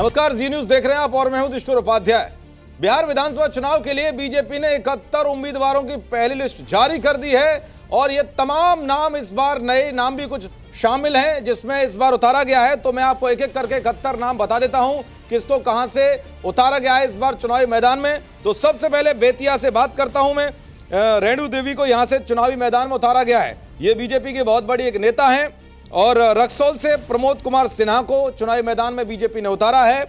नमस्कार, जी न्यूज देख रहे हैं आप और मैं हूं दिष्टुर उपाध्याय। बिहार विधानसभा चुनाव के लिए बीजेपी ने 71 उम्मीदवारों की पहली लिस्ट जारी कर दी है और ये तमाम नाम, इस बार नए नाम भी कुछ शामिल हैं जिसमें इस बार उतारा गया है। तो मैं आपको एक एक करके 71 नाम बता देता हूं किसको कहां से उतारा गया है इस बार चुनावी मैदान में। तो सबसे पहले बेतिया से बात करता हूं मैं। रेणु देवी को यहां से चुनावी मैदान में उतारा गया है। ये बीजेपी की बहुत बड़ी एक नेता हैं। और रक्सौल से प्रमोद कुमार सिन्हा को चुनावी मैदान में बीजेपी ने उतारा है।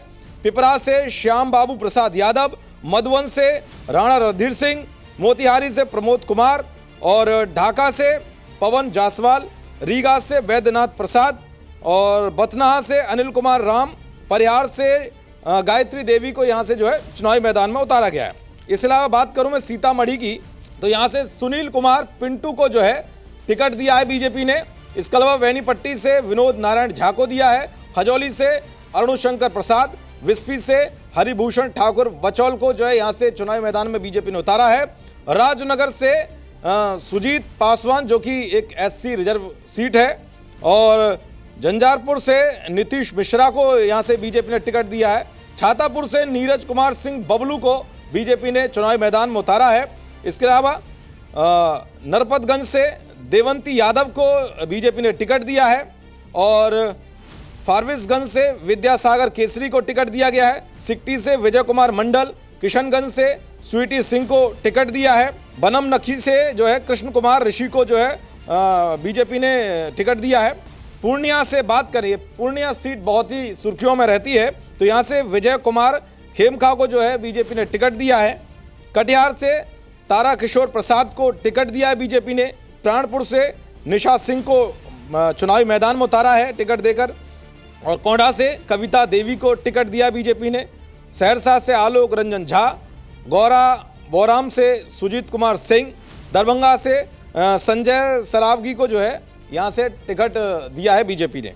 पिपरा से श्याम बाबू प्रसाद यादव, मधुबन से राणा रणधीर सिंह, मोतिहारी से प्रमोद कुमार और ढाका से पवन जायसवाल, रीगा से वैद्यनाथ प्रसाद और बथनाहा से अनिल कुमार राम, परिहार से गायत्री देवी को यहां से जो है चुनावी मैदान में उतारा गया है। इसके अलावा बात करूं मैं सीतामढ़ी की, तो यहां से सुनील कुमार पिंटू को जो है टिकट दिया है बीजेपी ने। इसके अलावा वेनीपट्टी से विनोद नारायण झा को दिया है। खजौली से अरुणशंकर प्रसाद, विस्पी से हरिभूषण ठाकुर बचौल को जो है यहाँ से चुनावी मैदान में बीजेपी ने उतारा है। राजनगर से सुजीत पासवान जो कि एक एससी रिजर्व सीट है और झंझारपुर से नीतीश मिश्रा को यहाँ से बीजेपी ने टिकट दिया है। छातापुर से नीरज कुमार सिंह बबलू को बीजेपी ने चुनावी मैदान में उतारा है। इसके अलावा नरपतगंज से देवंती यादव को बीजेपी ने टिकट दिया है और फारबिसगंज से विद्यासागर केसरी को टिकट दिया गया है। सिकटी से विजय कुमार मंडल, किशनगंज से स्वीटी सिंह को टिकट दिया है। बनम नखी से जो है कृष्ण कुमार ऋषि को जो है बीजेपी ने टिकट दिया है। पूर्णिया से बात करिए, पूर्णिया सीट बहुत ही सुर्खियों में रहती है, तो यहाँ से विजय कुमार खेमका को जो है बीजेपी ने टिकट दिया है। कटिहार से तारा किशोर प्रसाद को टिकट दिया है बीजेपी ने। प्राणपुर से निशा सिंह को चुनावी मैदान में उतारा है टिकट देकर और कोंढा से कविता देवी को टिकट दिया बीजेपी ने। सहरसा से आलोक रंजन झा, गौरा बोराम से सुजीत कुमार सिंह, दरभंगा से संजय सरावगी को जो है यहाँ से टिकट दिया है बीजेपी ने।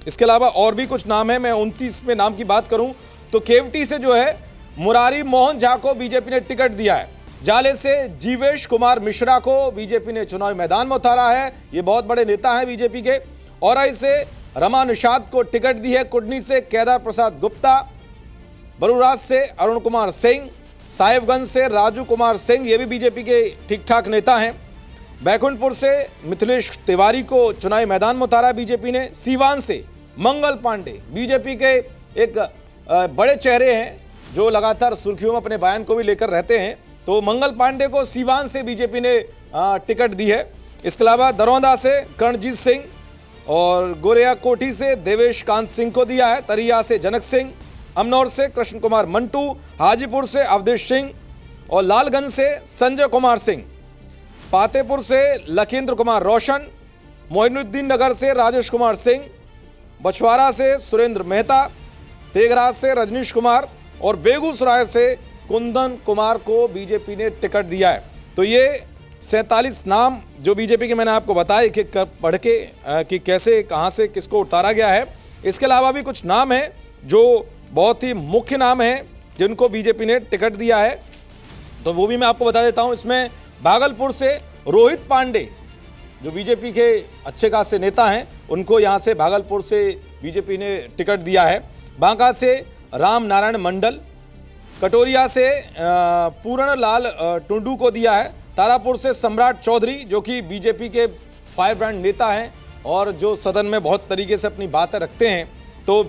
इसके अलावा और भी कुछ नाम है। मैं 29वें नाम की बात करूं तो केवटी से जो है मुरारी मोहन झा को बीजेपी ने टिकट दिया है। जाले से जीवेश कुमार मिश्रा को बीजेपी ने चुनावी मैदान में उतारा है। ये बहुत बड़े नेता हैं बीजेपी के। औरई से रमा निषाद को टिकट दी है। कुडनी से केदार प्रसाद गुप्ता, बरूराज से अरुण कुमार सिंह, साहिबगंज से राजू कुमार सिंह, ये भी बीजेपी के ठीक ठाक नेता हैं। बैकुंठपुर से मिथिलेश तिवारी को चुनावी मैदान में उतारा बीजेपी ने। सीवान से मंगल पांडे, बीजेपी के एक बड़े चेहरे हैं जो लगातार सुर्खियों में अपने बयान को भी लेकर रहते हैं, तो मंगल पांडे को सीवान से बीजेपी ने टिकट दी है। इसके अलावा दरौंदा से करणजीत सिंह और गोरिया कोठी से देवेश कांत सिंह को दिया है। तरिया से जनक सिंह, अमनौर से कृष्ण कुमार मंटू, हाजीपुर से अवधेश सिंह और लालगंज से संजय कुमार सिंह, पातेपुर से लखींद्र कुमार रोशन, मोइनुद्दीन नगर से राजेश कुमार सिंह, बछवाड़ा से सुरेंद्र मेहता, तेघराज से रजनीश कुमार और बेगूसराय से कुंदन कुमार को बीजेपी ने टिकट दिया है। तो ये 47 नाम जो बीजेपी के मैंने आपको बताया कि पढ़ के कि कैसे कहां से किसको उतारा गया है। इसके अलावा भी कुछ नाम हैं जो बहुत ही मुख्य नाम हैं जिनको बीजेपी ने टिकट दिया है, तो वो भी मैं आपको बता देता हूं। इसमें भागलपुर से रोहित पांडे जो बीजेपी के अच्छे खासे नेता हैं, उनको यहां से भागलपुर से बीजेपी ने टिकट दिया है। बांका से राम नारायण मंडल, कटोरिया से पूर्ण लाल टुंडू को दिया है। तारापुर से सम्राट चौधरी जो कि बीजेपी के फायर ब्रांड नेता हैं और जो सदन में बहुत तरीके से अपनी बातें रखते हैं, तो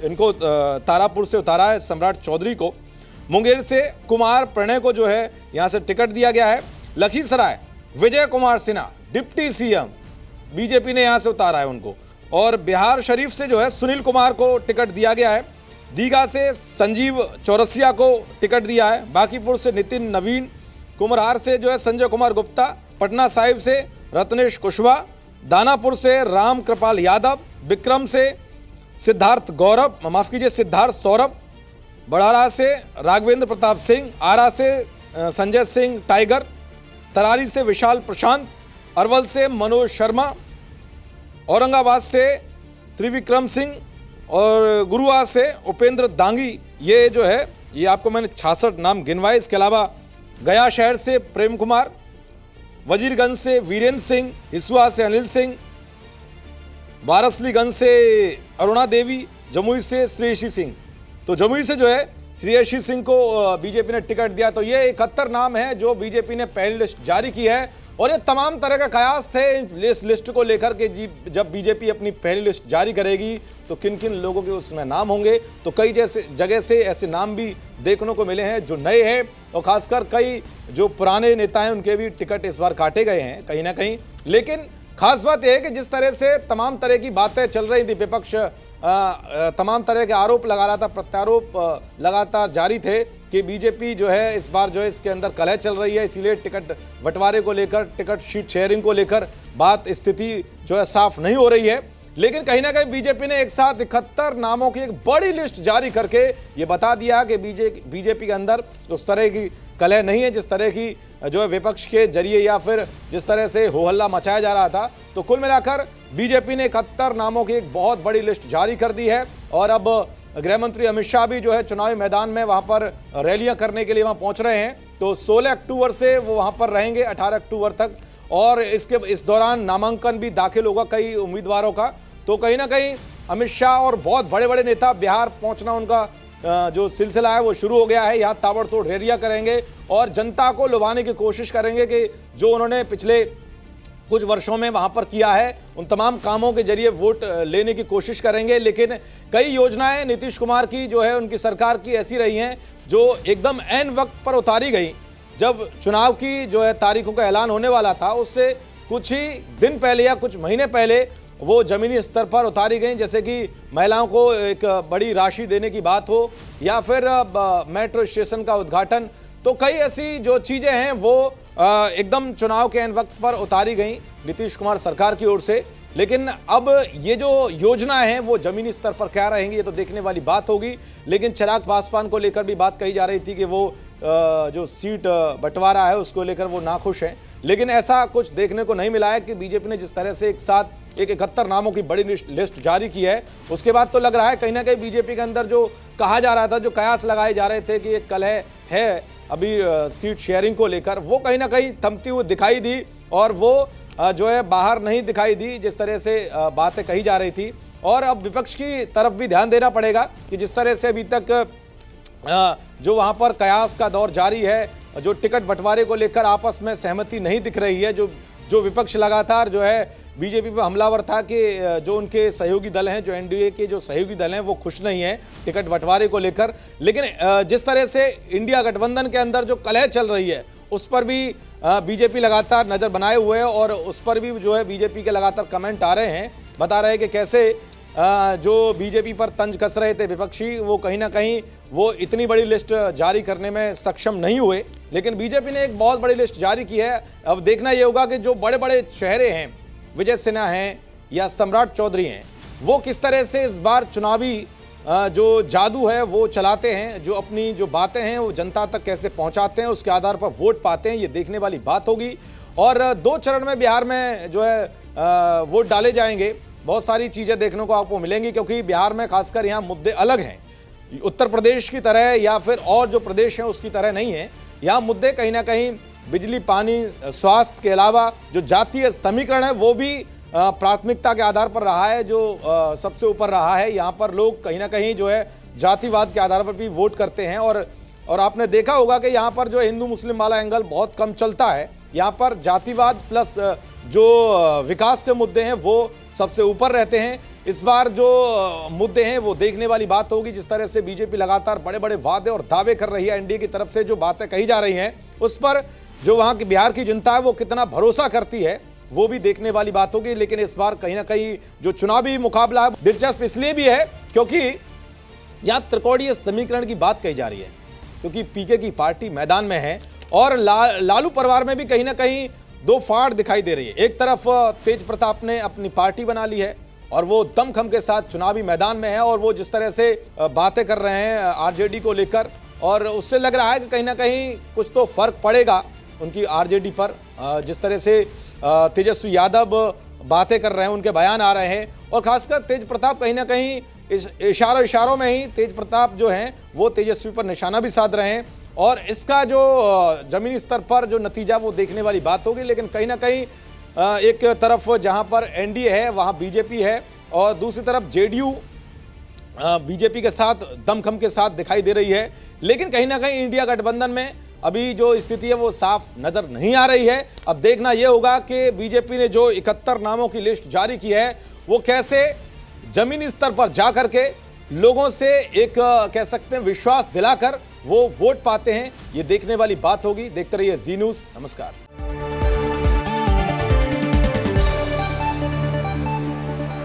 इनको तारापुर से उतारा है सम्राट चौधरी को। मुंगेर से कुमार प्रणय को जो है यहाँ से टिकट दिया गया है। Lakhisarai Vijay Kumar Sinha deputy CM, BJP ने यहाँ से उतारा है उनको। और बिहार शरीफ से जो है सुनील कुमार को टिकट दिया गया है। दीघा से संजीव चौरसिया को टिकट दिया है। बांकीपुर से नितिन नवीन, कुम्हरार से जो है संजय कुमार गुप्ता, पटना साहिब से रत्नेश कुशवाहा, दानापुर से राम कृपाल यादव, विक्रम से सिद्धार्थ सौरभ, बड़ारा से राघवेंद्र प्रताप सिंह, आरा से संजय सिंह टाइगर, तरारी से विशाल प्रशांत, अरवल से मनोज शर्मा, औरंगाबाद से त्रिविक्रम सिंह और गुरुआ से उपेंद्र दांगी। ये जो है ये आपको मैंने 66 नाम गिनवाए। इसके अलावा गया शहर से प्रेम कुमार, वजीरगंज से वीरेंद्र सिंह, हिसुआ से अनिल सिंह, वारसलीगंज से अरुणा देवी, जमुई से श्रेयसी सिंह, तो जमुई से जो है श्रेयसी सिंह को बीजेपी ने टिकट दिया। तो ये 71 नाम है जो बीजेपी ने पहली लिस्ट जारी की है और ये तमाम तरह का कयास थे इस लिस्ट को लेकर के जब बीजेपी अपनी पहली लिस्ट जारी करेगी तो किन किन लोगों के उसमें नाम होंगे। तो कई जैसे जगह से ऐसे नाम भी देखने को मिले हैं जो नए हैं और खासकर कई जो पुराने नेता हैं उनके भी टिकट इस बार काटे गए हैं कहीं ना कहीं। लेकिन खास बात यह है कि जिस तरह से तमाम तरह की बातें चल रही थी, विपक्ष तमाम तरह के आरोप लगा रहा था, प्रत्यारोप लगातार जारी थे कि बीजेपी जो है इस बार जो है इसके अंदर कलह चल रही है, इसीलिए टिकट बंटवारे को लेकर, टिकट शीट शेयरिंग को लेकर बात स्थिति जो है साफ नहीं हो रही है। लेकिन कहीं ना कहीं बीजेपी ने एक साथ 71 नामों की एक बड़ी लिस्ट जारी करके ये बता दिया कि बीजेपी के अंदर उस तरह की कलह नहीं है जिस तरह की जो है विपक्ष के जरिए या फिर जिस तरह से हो हल्ला मचाया जा रहा था। तो कुल मिलाकर बीजेपी ने 71 नामों की एक बहुत बड़ी लिस्ट जारी कर दी है और अब गृह मंत्री अमित शाह भी जो है चुनावी मैदान में वहां पर रैलियां करने के लिए वहां पहुंच रहे हैं। तो 16 अक्टूबर से वो वहां पर रहेंगे 18 अक्टूबर तक और इस दौरान नामांकन भी दाखिल होगा कई उम्मीदवारों का। तो कहीं ना कहीं अमित शाह और बहुत बड़े बड़े नेता बिहार पहुंचना उनका जो सिलसिला है वो शुरू हो गया है। यहाँ ताबड़तोड़ रैलियां करेंगे और जनता को लुभाने की कोशिश करेंगे कि जो उन्होंने पिछले कुछ वर्षों में वहां पर किया है उन तमाम कामों के जरिए वोट लेने की कोशिश करेंगे। लेकिन कई योजनाएं नीतीश कुमार की जो है उनकी सरकार की ऐसी रही हैं जो एकदम ऐन वक्त पर उतारी गई। जब चुनाव की जो है तारीखों का ऐलान होने वाला था उससे कुछ ही दिन पहले या कुछ महीने पहले वो जमीनी स्तर पर उतारी गई, जैसे कि महिलाओं को एक बड़ी राशि देने की बात हो या फिर मेट्रो स्टेशन का उद्घाटन। तो कई ऐसी जो चीज़ें हैं वो एकदम चुनाव के ऐन वक्त पर उतारी गई नीतीश कुमार सरकार की ओर से। लेकिन अब ये जो योजना है वो जमीनी स्तर पर क्या रहेंगी ये तो देखने वाली बात होगी। लेकिन चिराग पासवान को लेकर भी बात कही जा रही थी कि वो जो सीट बंटवारा है उसको लेकर वो नाखुश हैं। लेकिन ऐसा कुछ देखने को नहीं मिला है कि बीजेपी ने जिस तरह से एक साथ 71 नामों की बड़ी लिस्ट जारी की है उसके बाद तो लग रहा है कहीं ना कहीं बीजेपी के अंदर जो कहा जा रहा था, जो कयास लगाए जा रहे थे कि एक कलह है अभी सीट शेयरिंग को लेकर, वो कहीं ना कहीं थमती हुई दिखाई दी और वो जो है बाहर नहीं दिखाई दी जिस तरह से बातें कही जा रही थी। और अब विपक्ष की तरफ भी ध्यान देना पड़ेगा कि जिस तरह से अभी तक जो वहां पर कयास का दौर जारी है, जो टिकट बंटवारे को लेकर आपस में सहमति नहीं दिख रही है, जो विपक्ष लगातार जो है बीजेपी पर हमलावर था कि जो उनके सहयोगी दल हैं, जो एनडीए के जो सहयोगी दल हैं वो खुश नहीं है टिकट बंटवारे को लेकर। लेकिन जिस तरह से इंडिया गठबंधन के अंदर जो कलह चल रही है उस पर भी बीजेपी लगातार नज़र बनाए हुए है और उस पर भी जो है बीजेपी के लगातार कमेंट आ रहे हैं, बता रहे हैं कि कैसे जो बीजेपी पर तंज कस रहे थे विपक्षी वो कहीं ना कहीं वो इतनी बड़ी लिस्ट जारी करने में सक्षम नहीं हुए। लेकिन बीजेपी ने एक बहुत बड़ी लिस्ट जारी की है। अब देखना ये होगा कि जो बड़े बड़े चेहरे हैं, विजय सिन्हा हैं या सम्राट चौधरी हैं, वो किस तरह से इस बार चुनावी जो जादू है वो चलाते हैं, जो अपनी जो बातें हैं वो जनता तक कैसे पहुंचाते हैं, उसके आधार पर वोट पाते हैं, ये देखने वाली बात होगी। और 2 चरण में बिहार में जो है वोट डाले जाएंगे। बहुत सारी चीज़ें देखने को आपको मिलेंगी क्योंकि बिहार में खासकर यहाँ मुद्दे अलग हैं। उत्तर प्रदेश की तरह या फिर और जो प्रदेश हैं उसकी तरह नहीं है। यहाँ मुद्दे कहीं ना कहीं बिजली, पानी, स्वास्थ्य के अलावा जो जातीय समीकरण है वो भी प्राथमिकता के आधार पर रहा है, जो सबसे ऊपर रहा है। यहाँ पर लोग कहीं ना कहीं जो है जातिवाद के आधार पर भी वोट करते हैं और आपने देखा होगा कि यहाँ पर जो हिंदू मुस्लिम वाला एंगल बहुत कम चलता है। यहाँ पर जातिवाद प्लस जो विकास के मुद्दे हैं वो सबसे ऊपर रहते हैं। इस बार जो मुद्दे हैं वो देखने वाली बात होगी। जिस तरह से बीजेपी लगातार बड़े बड़े वादे और दावे कर रही है, एनडीए की तरफ से जो बातें कही जा रही हैं उस पर जो वहाँ की बिहार की जनता है वो कितना भरोसा करती है वो भी देखने वाली बात होगी। लेकिन इस बार कहीं ना कहीं जो चुनावी मुकाबला है दिलचस्प इसलिए भी है क्योंकि यहाँ त्रिकोणीय समीकरण की बात कही जा रही है, क्योंकि पीके की पार्टी मैदान में है और लालू परिवार में भी कहीं ना कहीं 2 फाड़ दिखाई दे रही है। एक तरफ तेज प्रताप ने अपनी पार्टी बना ली है और वो दमखम के साथ चुनावी मैदान में है और वो जिस तरह से बातें कर रहे हैं आरजेडी को लेकर, और उससे लग रहा है कि कहीं ना कहीं कुछ तो फर्क पड़ेगा उनकी आरजेडी पर। जिस तरह से तेजस्वी यादव बातें कर रहे हैं, उनके बयान आ रहे हैं और खासकर तेज प्रताप कहीं ना कहीं इस इशारों में ही तेज प्रताप जो हैं वो तेजस्वी पर निशाना भी साध रहे हैं और इसका जो जमीनी स्तर पर जो नतीजा वो देखने वाली बात होगी। लेकिन कहीं ना कहीं एक तरफ जहां पर एनडीए है वहां बीजेपी है और दूसरी तरफ जेडीयू बीजेपी के साथ दमखम के साथ दिखाई दे रही है, लेकिन कहीं ना कहीं इंडिया गठबंधन में अभी जो स्थिति है वो साफ नजर नहीं आ रही है। अब देखना यह होगा कि बीजेपी ने जो 71 नामों की लिस्ट जारी की है वो कैसे जमीनी स्तर पर जाकर के लोगों से एक कह सकते हैं विश्वास दिलाकर वो वोट पाते हैं। ये देखने वाली बात होगी। देखते रहिए जी न्यूज़। नमस्कार।